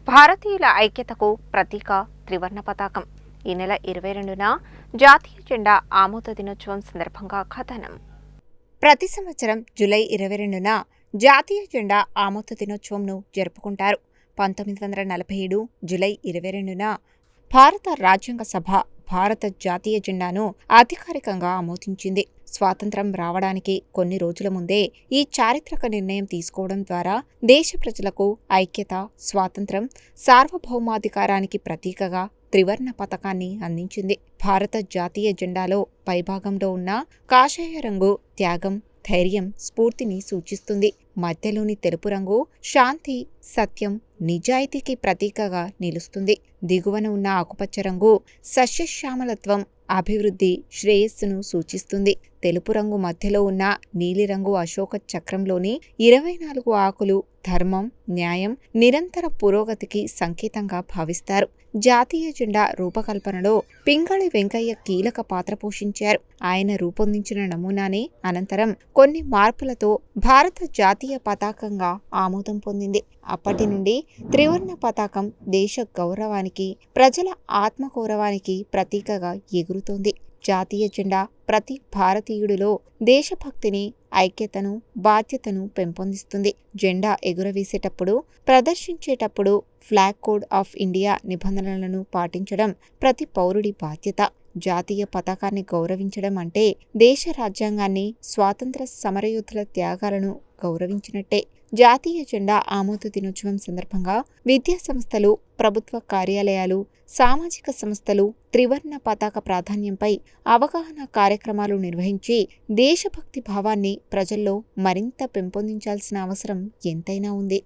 భారతీయుల ఐక్యతకు ప్రతీక త్రివర్ణ పతాకం. ఈ నెల 22న జాతీయ జెండా ఆమోద దినోత్సవం సందర్భంగా కథనం. ప్రతి సంవత్సరం జూలై 22న జాతీయ జెండా ఆమోద దినోత్సవంను జరుపుకుంటారు. 1947 జూలై 22న భారత రాజ్యాంగ సభ భారత జాతీయ జెండాను అధికారికంగా ఆమోదించింది. స్వాతంత్రం రావడానికి కొన్ని రోజుల ముందే ఈ చారిత్రక నిర్ణయం తీసుకోవడం ద్వారా దేశ ప్రజలకు ఐక్యత, స్వాతంత్రం, సార్వభౌమాధికారానికి ప్రతీకగా త్రివర్ణ పతాకాన్ని అందించింది. భారత జాతీయ జెండాలో పైభాగంలో ఉన్న కాషాయ రంగు త్యాగం, ధైర్యం, స్ఫూర్తిని సూచిస్తుంది. మధ్యలోని తెలుపు రంగు శాంతి, సత్యం, నిజాయితీకి ప్రతీకగా నిలుస్తుంది. దిగువన ఉన్న ఆకుపచ్చ రంగు సస్యశ్యామలత్వం, అభివృద్ధి, శ్రేయస్సును సూచిస్తుంది. తెలుపు రంగు మధ్యలో ఉన్న నీలిరంగు అశోక చక్రంలోని 24 ఆకులు ధర్మం, న్యాయం, నిరంతర పురోగతికి సంకేతంగా భావిస్తారు. జాతీయ జెండా రూపకల్పనలో పింగళి వెంకయ్య కీలక పాత్ర పోషించారు. ఆయన రూపొందించిన నమూనానే అనంతరం కొన్ని మార్పులతో భారత జాతీయ పతాకంగా ఆమోదం పొందింది. అప్పటి నుండి త్రివర్ణ పతాకం దేశ గౌరవానికి, ప్రజల ఆత్మగౌరవానికి ప్రతీకగా ఎగురుతోంది. జాతీయ జెండా ప్రతి భారతీయుడిలో దేశభక్తిని, ఐక్యతను, బాధ్యతను పెంపొందిస్తుంది. జెండా ఎగురవేసేటప్పుడు, ప్రదర్శించేటప్పుడు ఫ్లాగ్ కోడ్ ఆఫ్ ఇండియా నిబంధనలను పాటించడం ప్రతి పౌరుడి బాధ్యత. జాతీయ పతాకాన్ని గౌరవించడం అంటే దేశ రాజ్యాంగాన్ని, స్వాతంత్ర సమరయోధుల త్యాగాలను గౌరవించినట్టే. జాతీయ జెండా ఆమోద దినోత్సవం సందర్భంగా విద్యా సంస్థలు, ప్రభుత్వ కార్యాలయాలు, సామాజిక సంస్థలు త్రివర్ణ పతాక ప్రాధాన్యంపై అవగాహన కార్యక్రమాలు నిర్వహించి దేశభక్తి భావాన్ని ప్రజల్లో మరింత పెంపొందించాల్సిన అవసరం ఎంతైనా ఉంది.